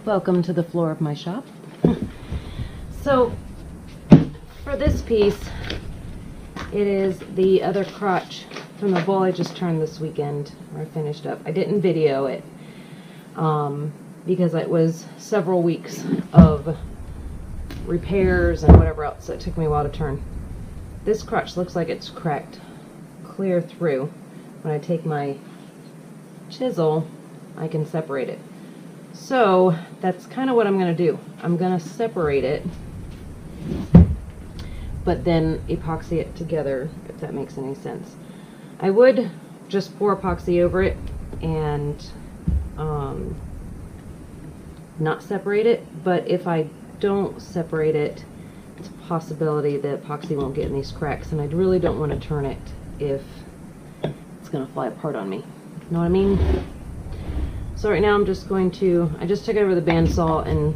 Welcome to the floor of my shop. So for this piece, it is the other crotch from the bowl I just turned this weekend, or I finished up. I didn't video it because it was several weeks of repairs and whatever else, so it took me a while to turn. This crotch looks like it's cracked clear through. When I take my chisel, I can separate it. So that's kind of what I'm going to do. I'm going to separate it, but then epoxy it together, if that makes any sense. I would just pour epoxy over it and not separate it, but if I don't separate it, it's a possibility that epoxy won't get in these cracks, and I really don't want to turn it if it's going to fly apart on me. You know what I mean? So right now I'm just going to, I just took it over the bandsaw and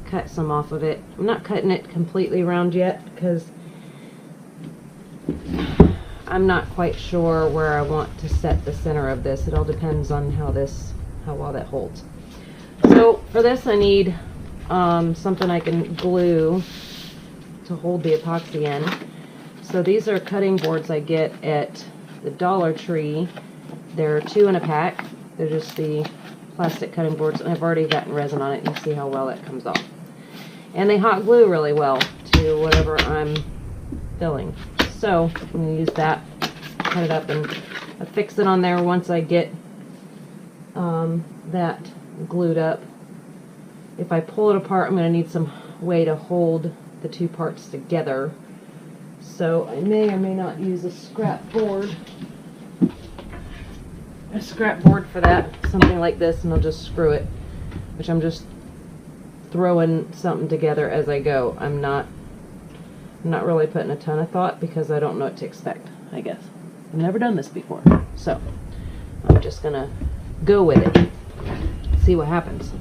cut some off of it. I'm not cutting it completely round yet because I'm not quite sure where I want to set the center of this. It all depends on how well that holds. So for this I need something I can glue to hold the epoxy in. So these are cutting boards I get at the Dollar Tree. There are 2 in a pack. They're just the plastic cutting boards, and I've already gotten resin on it. You see how well that comes off. And they hot glue really well to whatever I'm filling. So I'm going to use that, cut it up, and affix it on there once I get that glued up. If I pull it apart, I'm going to need some way to hold the 2 parts together. So I may or may not use a scrap board. A scrap board for that, something like this, and I'll just screw it, which I'm just throwing something together as I go. I'm not really putting a ton of thought because I don't know what to expect, I guess. I've never done this before, so I'm just gonna go with it, see what happens.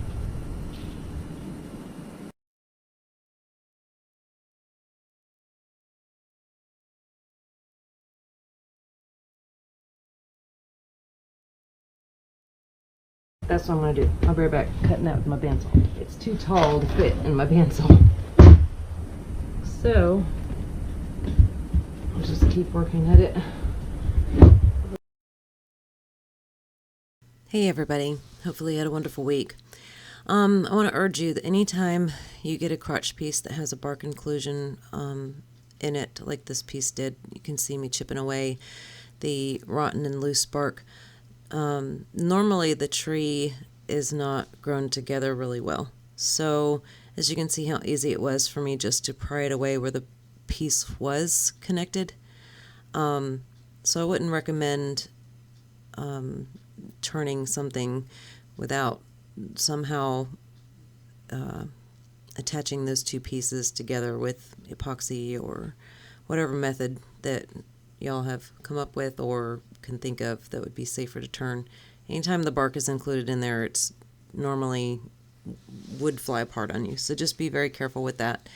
That's what I'm going to do. I'll be right back cutting that with my bandsaw. It's too tall to fit in my bandsaw. So, I'll just keep working at it. Hey everybody, hopefully you had a wonderful week. I want to urge you that anytime you get a crotch piece that has a bark inclusion in it, like this piece did, you can see me chipping away the rotten and loose bark. Normally the tree is not grown together really well. So as you can see how easy it was for me just to pry it away where the piece was connected. So I wouldn't recommend turning something without somehow attaching those 2 pieces together with epoxy or whatever method that y'all have come up with or can think of that would be safer to turn. Anytime the bark is included in there, it's normally would fly apart on you. So just be very careful with that.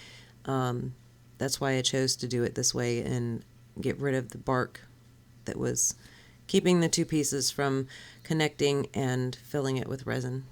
That's why I chose to do it this way and get rid of the bark that was keeping the 2 pieces from connecting and filling it with resin.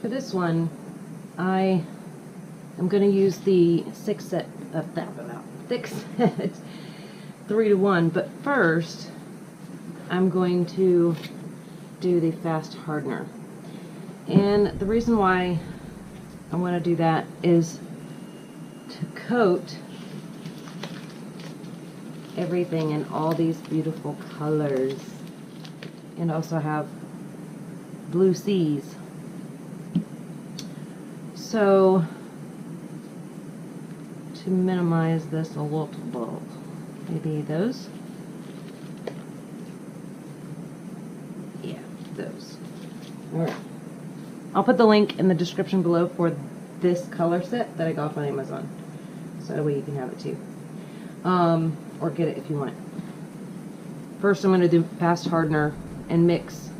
For this one, I am going to use the thick set 3-to-1, but first I'm going to do the fast hardener. And the reason why I want to do that is to coat everything in all these beautiful colors and also have blue seas. So to minimize this a little bit, maybe those. Yeah, those. Alright. I'll put the link in the description below for this color set that I got off on Amazon. So that way you can have it too. Or get it if you want it. First I'm going to do fast hardener and mix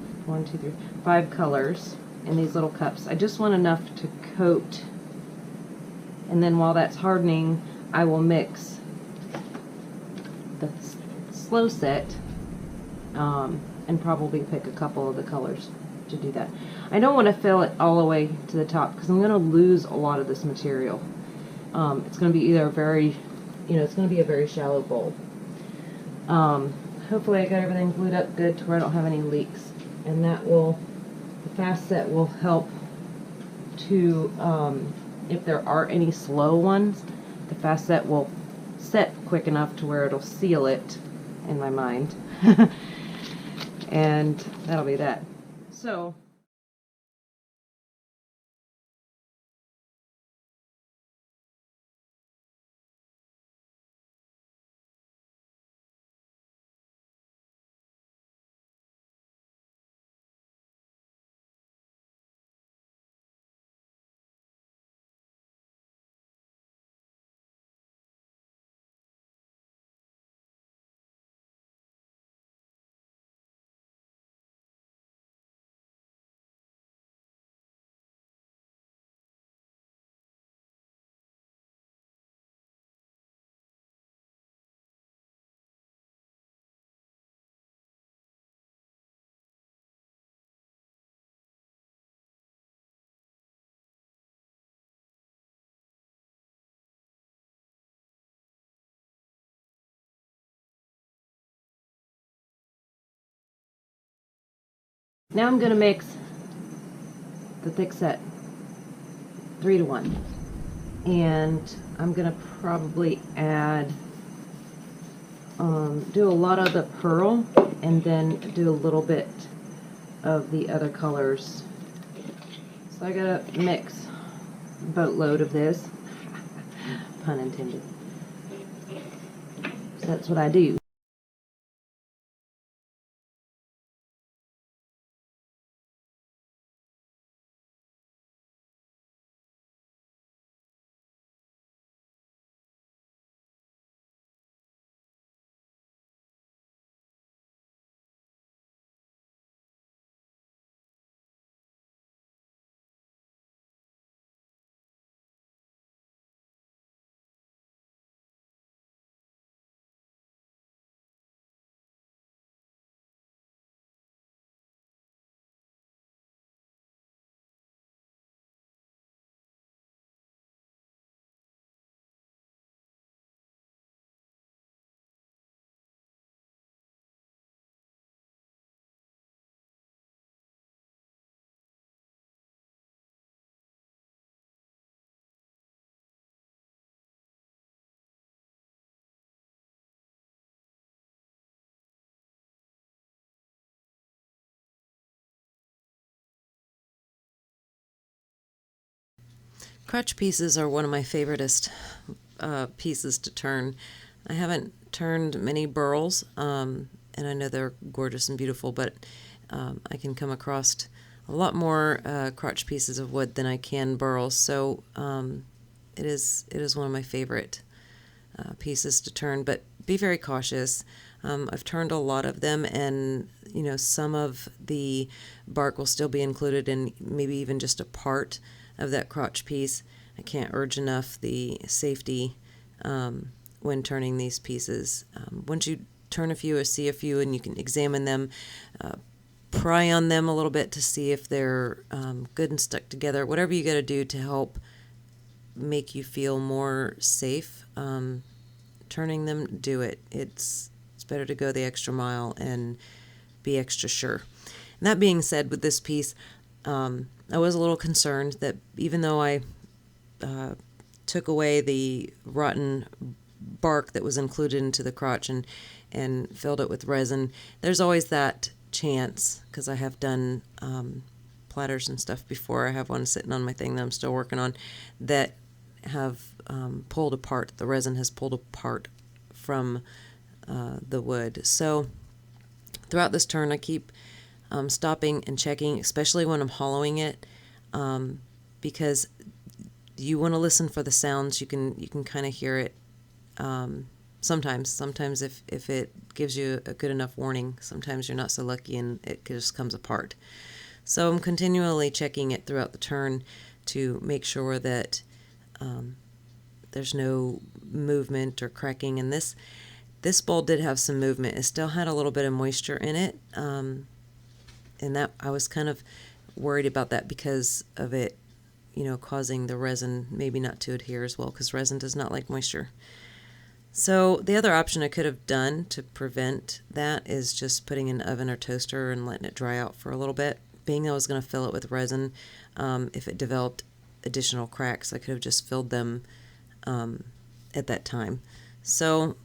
5 colors in these little cups. I just want enough to coat, and then while that's hardening I will mix the slow set and probably pick a couple of the colors to do that. I don't want to fill it all the way to the top because I'm going to lose a lot of this material. It's going to be either it's going to be a very shallow bowl. Hopefully I got everything glued up good to where I don't have any leaks, and the fast set will help to, if there are any slow ones, the fast set will set quick enough to where it'll seal it, in my mind. And that'll be that. So now I'm going to mix the thick set 3 to 1, and I'm going to probably add do a lot of the pearl and then do a little bit of the other colors. So I gotta mix a boatload of this, pun intended. So that's what I do. Crotch pieces are one of my favoriteest pieces to turn. I haven't turned many burls, and I know they're gorgeous and beautiful, but I can come across a lot more crotch pieces of wood than I can burls, so it is one of my favorite pieces to turn, but be very cautious. I've turned a lot of them, and some of the bark will still be included in maybe even just a part of that crotch piece. I can't urge enough the safety when turning these pieces. Once you turn a few or see a few and you can examine them, pry on them a little bit to see if they're good and stuck together. Whatever you got to do to help make you feel more safe turning them, do it. It's better to go the extra mile and be extra sure. And that being said, with this piece, I was a little concerned that even though I took away the rotten bark that was included into the crotch and filled it with resin, there's always that chance, because I have done platters and stuff before. I have one sitting on my thing that I'm still working on that have pulled apart. The resin has pulled apart from the wood. So throughout this turn I keep stopping and checking, especially when I'm hollowing it, because you want to listen for the sounds. You can kind of hear it sometimes if it gives you a good enough warning. Sometimes you're not so lucky and it just comes apart. So I'm continually checking it throughout the turn to make sure that there's no movement or cracking. And this bowl did have some movement. It still had a little bit of moisture in it, and that I was kind of worried about that because of it, causing the resin maybe not to adhere as well, because resin does not like moisture. So the other option I could have done to prevent that is just putting in an oven or toaster and letting it dry out for a little bit. Being I was going to fill it with resin, if it developed additional cracks, I could have just filled them at that time. So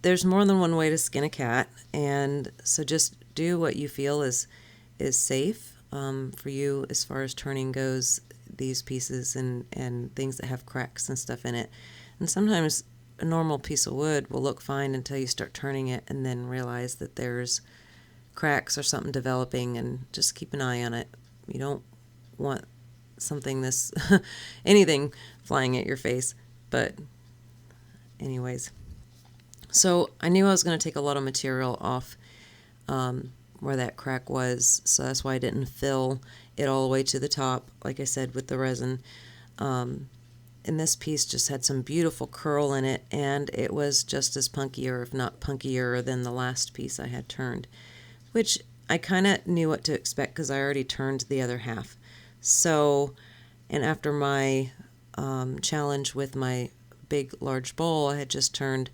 there's more than one way to skin a cat, and so just do what you feel is safe for you as far as turning goes, these pieces and things that have cracks and stuff in it. And sometimes a normal piece of wood will look fine until you start turning it and then realize that there's cracks or something developing, and just keep an eye on it. You don't want something anything flying at your face. But anyways, so I knew I was going to take a lot of material off where that crack was, so that's why I didn't fill it all the way to the top, like I said, with the resin. And this piece just had some beautiful curl in it, and it was just as punky, or if not punkier, than the last piece I had turned, which I kind of knew what to expect because I already turned the other half. So, and after my challenge with my big large bowl I had just turned,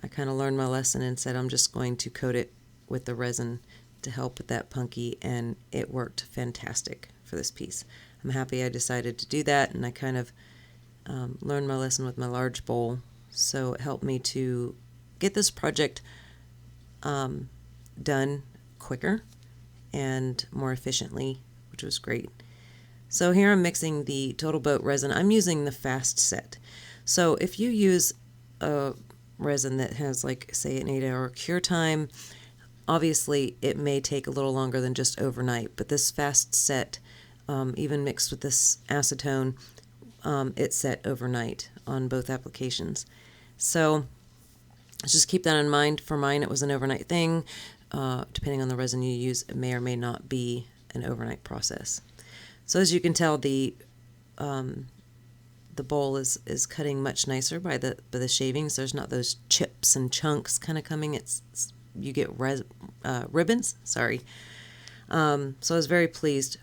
I kind of learned my lesson and said I'm just going to coat it with the resin to help with that punky, and it worked fantastic for this piece. I'm happy I decided to do that, and I kind of learned my lesson with my large bowl, so it helped me to get this project done quicker and more efficiently, which was great. So here I'm mixing the Total Boat resin. I'm using the fast set. So if you use a resin that has, like, say, an 8-hour cure time, obviously it may take a little longer than just overnight, but this fast set, even mixed with this acetone, it's set overnight on both applications. So just keep that in mind. For mine, it was an overnight thing. Depending on the resin you use, it may or may not be an overnight process. So as you can tell, the bowl is cutting much nicer by the shavings. There's not those chips and chunks kind of coming. You get ribbons. Sorry. So I was very pleased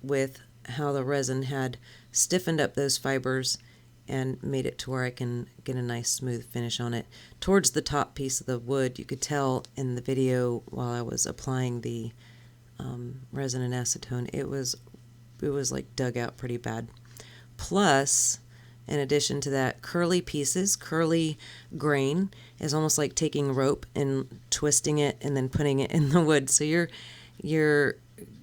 with how the resin had stiffened up those fibers and made it to where I can get a nice smooth finish on it. Towards the top piece of the wood, you could tell in the video while I was applying the resin and acetone, it was like dug out pretty bad. Plus, in addition to that, curly grain is almost like taking rope and twisting it and then putting it in the wood. So you're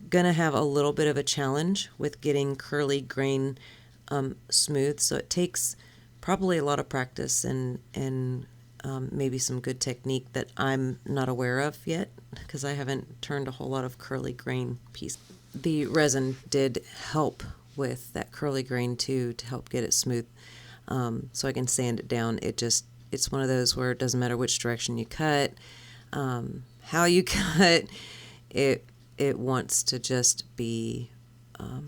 gonna have a little bit of a challenge with getting curly grain smooth. So it takes probably a lot of practice and maybe some good technique that I'm not aware of yet, because I haven't turned a whole lot of curly grain pieces. The resin did help with that curly grain too, to help get it smooth, so I can sand it down. It's one of those where it doesn't matter which direction you cut, how you cut it. It wants to just be, I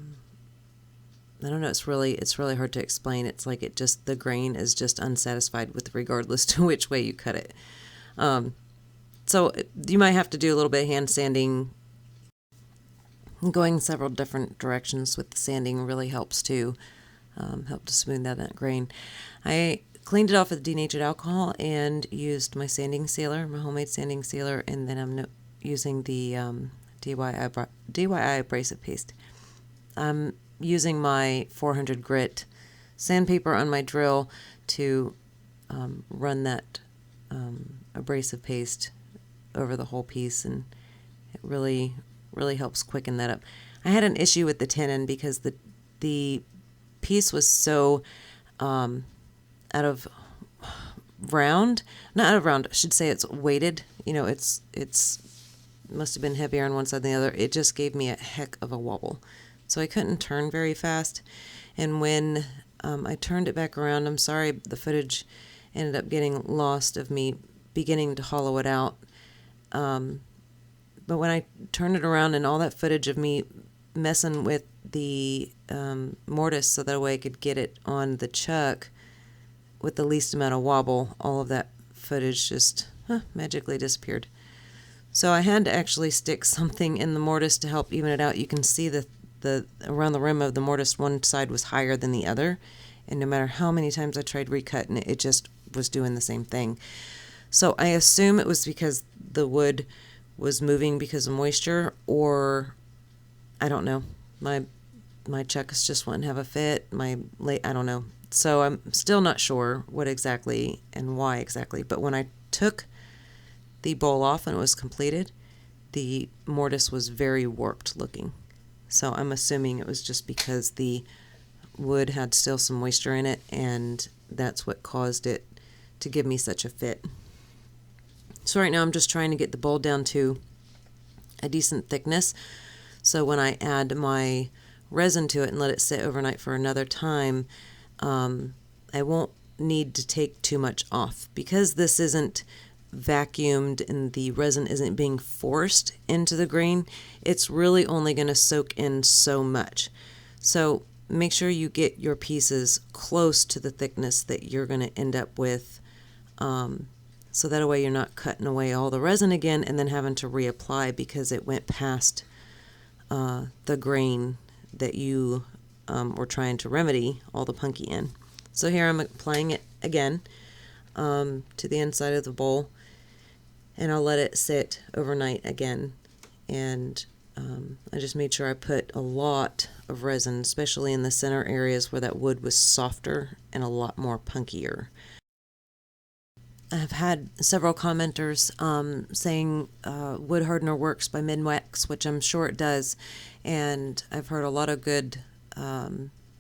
don't know, it's really hard to explain. It's like the grain is just unsatisfied with regardless to which way you cut it. So you might have to do a little bit of hand sanding. Going several different directions with the sanding really helps too, help to smooth out that grain. I cleaned it off with denatured alcohol and used my sanding sealer, my homemade sanding sealer, and then I'm using the DIY abrasive paste. I'm using my 400 grit sandpaper on my drill to run that abrasive paste over the whole piece, and it really helps quicken that up. I had an issue with the tenon because the piece was so not out of round, I should say it's weighted. It's must have been heavier on one side than the other. It just gave me a heck of a wobble. So I couldn't turn very fast. And when I turned it back around, I'm sorry, the footage ended up getting lost of me beginning to hollow it out. But when I turned it around and all that footage of me messing with the mortise so that way I could get it on the chuck with the least amount of wobble, all of that footage just magically disappeared. So I had to actually stick something in the mortise to help even it out. You can see the around the rim of the mortise, one side was higher than the other, and no matter how many times I tried recutting it, it just was doing the same thing. So I assume it was because the wood was moving because of moisture, or I don't know. My chucks just wouldn't have a fit. I don't know. So I'm still not sure what exactly and why exactly. But when I took the bowl off and it was completed, the mortise was very warped looking. So I'm assuming it was just because the wood had still some moisture in it, and that's what caused it to give me such a fit. So right now I'm just trying to get the bowl down to a decent thickness, so when I add my resin to it and let it sit overnight for another time, I won't need to take too much off. Because this isn't vacuumed and the resin isn't being forced into the grain, it's really only going to soak in so much. So make sure you get your pieces close to the thickness that you're going to end up with, so that way you're not cutting away all the resin again and then having to reapply because it went past the grain that you were trying to remedy all the punky in. So here I'm applying it again to the inside of the bowl, and I'll let it sit overnight again. And I just made sure I put a lot of resin, especially in the center areas where that wood was softer and a lot more punkier. I've had several commenters saying wood hardener works by Minwax, which I'm sure it does, and I've heard a lot of good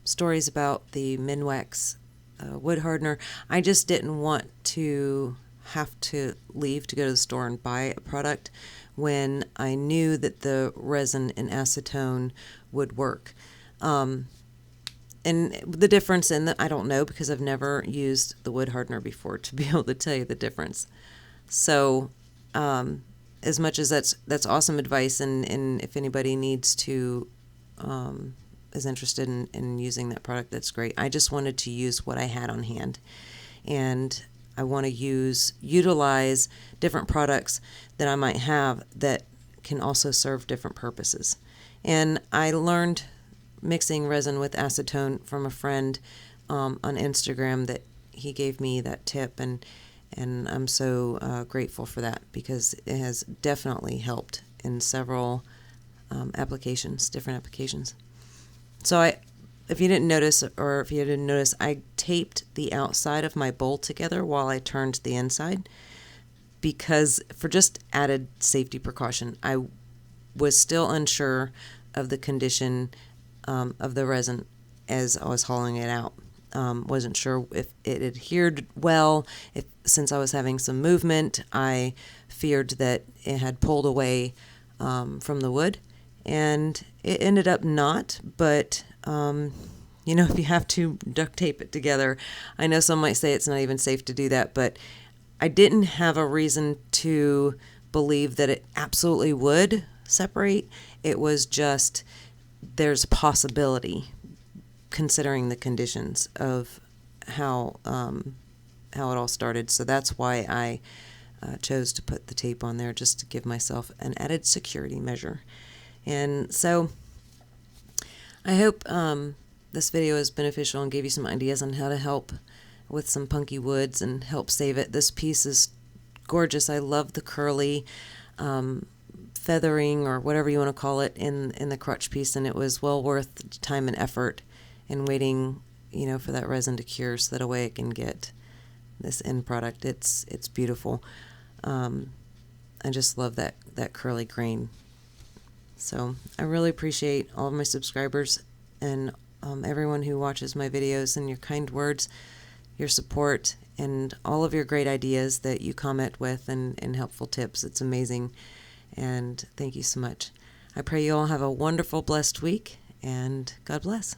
stories about the Minwax wood hardener. I just didn't want to have to leave to go to the store and buy a product when I knew that the resin and acetone would work. And the difference in I don't know, because I've never used the wood hardener before to be able to tell you the difference. So as much as that's awesome advice, and if anybody needs to is interested in using that product, that's great. I just wanted to use what I had on hand, and I want to utilize different products that I might have that can also serve different purposes. And I learned mixing resin with acetone from a friend on Instagram, that he gave me that tip, and I'm so grateful for that, because it has definitely helped in several different applications. So if you didn't notice, I taped the outside of my bowl together while I turned the inside, because for just added safety precaution. I was still unsure of the condition of the resin as I was hauling it out. Wasn't sure if it adhered well. Since I was having some movement, I feared that it had pulled away from the wood, and it ended up not. But if you have to duct tape it together, I know some might say it's not even safe to do that, but I didn't have a reason to believe that it absolutely would separate. It was just, there's a possibility, considering the conditions of how it all started. So that's why I chose to put the tape on there, just to give myself an added security measure. And so I hope this video is beneficial and gave you some ideas on how to help with some punky woods and help save it. This piece is gorgeous. I love the curly feathering, or whatever you want to call it, in the crotch piece, and it was well worth the time and effort in waiting, for that resin to cure, so that a way it can get this end product. It's beautiful. I just love that curly grain. So I really appreciate all of my subscribers and everyone who watches my videos, and your kind words, your support, and all of your great ideas that you comment with, and helpful tips. It's amazing. And thank you so much. I pray you all have a wonderful, blessed week, and God bless.